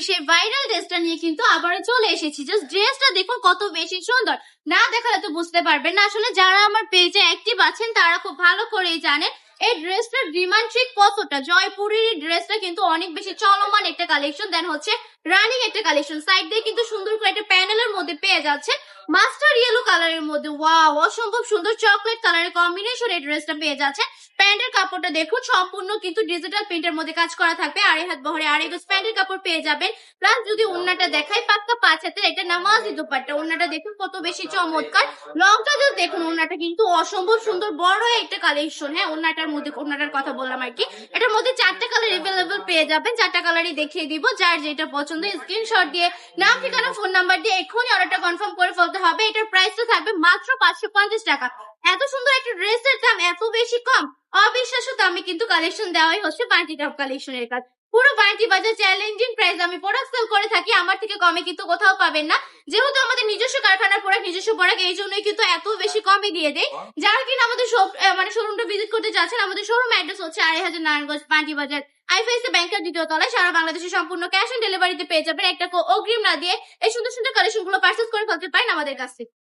সেই ভাইরাল ড্রেসটা নিয়ে কিন্তু আবারও চলে এসেছি। জাস্ট ড্রেসটা দেখুন কত বেশি সুন্দর। না দেখালে তো বুঝতে পারবেন না। আসলে যারা আমার পেজে অ্যাক্টিভ আছেন তারা খুব ভালো করেই জানেন এই ড্রেসটার ডিমান্ড ঠিক কতটা। জয়পুরের এই ড্রেসটা কিন্তু অনেক বেশি চলমান একটা কালেকশন। দেন হচ্ছে রানিং একটা কালেকশন। সাইড দিয়ে কিন্তু সুন্দর করে একটা প্যানেলের মধ্যে পেয়ে যাচ্ছে মাস্টার ইয়েলো কালারের মধ্যে। ওয়াও, অসম্ভব সুন্দর চকলেট কালারের কম্বিনেশন এই ড্রেসটা পেয়ে যাচ্ছে। প্যান্টের কাপড়টা দেখুন সম্পূর্ণ কিন্তু ডিজিটাল প্রিন্টের মধ্যে কাজ করা থাকবে। আড়াই হাত বহরে আড়াই গজ প্যান্টের কাপড় পেয়ে যাবেন। প্লাস যদি ওড়নাটা দেখাই পাক্কা 5 হাতের এটা নামাজি দোপাট্টা। ওড়নাটা দেখুন কত বেশি চমৎকার। লংটা যদি দেখুন ওড়নাটা কিন্তু অসম্ভব সুন্দর বড় একটা কালেকশন। হ্যাঁ, ওড়নাটার মধ্যে ওড়নাটার কথা বললাম আর কি। এটার মধ্যে 4টা কালার এভেলেবল পেয়ে যাবেন। 4টা কালারই দেখিয়ে দিব। যার যেটা পছন্দ স্ক্রিনশট দিয়ে নাম ঠিকানা ফোন নাম্বার দিয়ে এক্ষুনি অর্ডারটা কনফার্ম করে ফেলতে হবে। এটার প্রাইসটা থাকবে মাত্র 550 টাকা। এত সুন্দর একটা ড্রেসের দাম এত বেশি কম, অবিশ্বাস্য দামে কিন্তু কালেকশন দেওয়াই হচ্ছে বান্টি টপ কালেকশনের কাজ। পুরো বান্টি বাজার চ্যালেঞ্জিং প্রাইস আমি প্রোডাক্ট সেল করে থাকি, আমার থেকে কমে কিন্তু কোথাও পাবেন না। যেহেতু আমাদের নিজস্ব কারখানার প্রোডাক্ট, নিজস্ব প্রোডাক্ট, এই জন্যই কিন্তু এত বেশি কমে দিয়ে দেয়। যারা কিনা আমাদের মানে শোরুমটা ভিজিট করতে চাচ্ছেন, আমাদের শোরুম অ্যাড্রেস হচ্ছে 2500 নারায়ণগঞ্জ বান্টি বাজার আইফাইসি ব্যাংকের দ্বিতীয় তলায়। সারা বাংলাদেশে সম্পূর্ণ ক্যাশ অন ডেলিভারিতে পেয়ে যাবেন। একটা অগ্রিম না দিয়ে এই সুন্দর সুন্দর কালেকশন গুলো পারচেজ করে ফেলতে পারেন আমাদের কাছে।